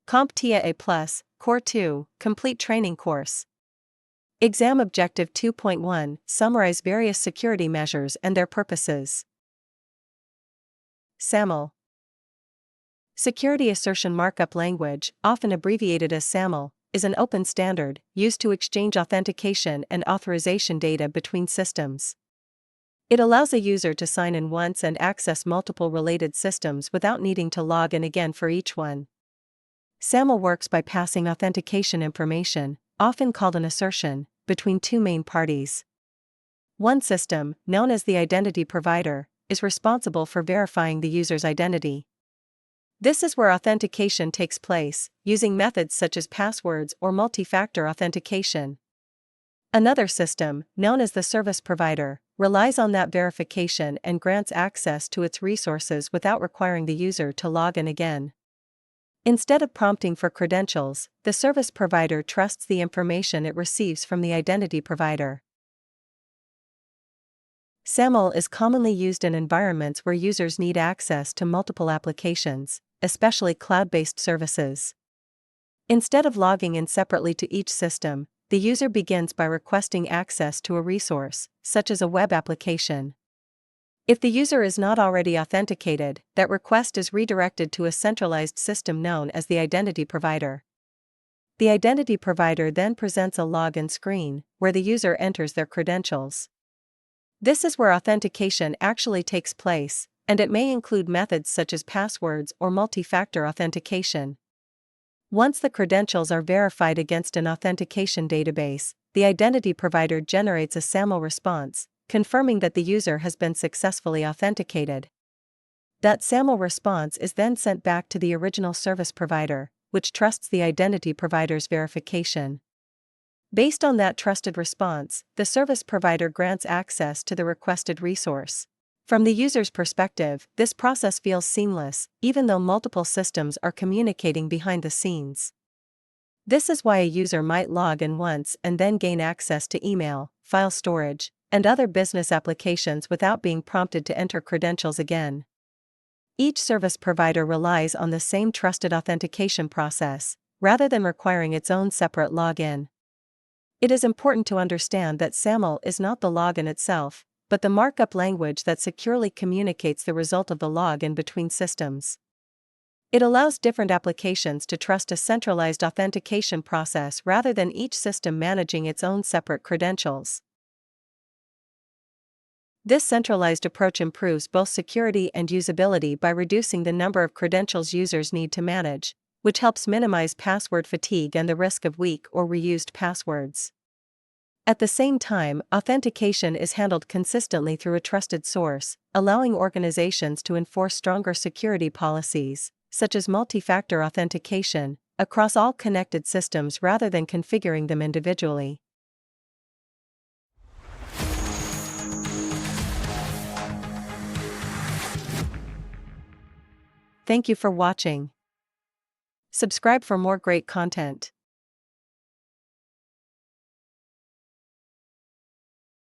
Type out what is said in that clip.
CompTIA A Core 2 Complete Training Course. Exam Objective 2.1 Summarize various security measures and their purposes. SAML. Security Assertion Markup Language, often abbreviated as SAML, is an open standard used to exchange authentication and authorization data between systems. It allows a user to sign in once and access multiple related systems without needing to log in again for each one. SAML works by passing authentication information, often called an assertion, between two main parties. One system, known as the identity provider, is responsible for verifying the user's identity. This is where authentication takes place, using methods such as passwords or multi-factor authentication. Another system, known as the service provider, relies on that verification and grants access to its resources without requiring the user to log in again. Instead of prompting for credentials, the service provider trusts the information it receives from the identity provider. SAML is commonly used in environments where users need access to multiple applications, especially cloud-based services. Instead of logging in separately to each system, the user begins by requesting access to a resource, such as a web application. If the user is not already authenticated, that request is redirected to a centralized system known as the identity provider. The identity provider then presents a login screen, where the user enters their credentials. This is where authentication actually takes place, and it may include methods such as passwords or multi-factor authentication. Once the credentials are verified against an authentication database, the identity provider generates a SAML response, confirming that the user has been successfully authenticated. That SAML response is then sent back to the original service provider, which trusts the identity provider's verification. Based on that trusted response, the service provider grants access to the requested resource. From the user's perspective, this process feels seamless, even though multiple systems are communicating behind the scenes. This is why a user might log in once and then gain access to email, file storage, and other business applications without being prompted to enter credentials again. Each service provider relies on the same trusted authentication process, rather than requiring its own separate login. It is important to understand that SAML is not the login itself, but the markup language that securely communicates the result of the login between systems. It allows different applications to trust a centralized authentication process rather than each system managing its own separate credentials. This centralized approach improves both security and usability by reducing the number of credentials users need to manage, which helps minimize password fatigue and the risk of weak or reused passwords. At the same time, authentication is handled consistently through a trusted source, allowing organizations to enforce stronger security policies, such as multi-factor authentication, across all connected systems rather than configuring them individually. Thank you for watching. Subscribe for more great content.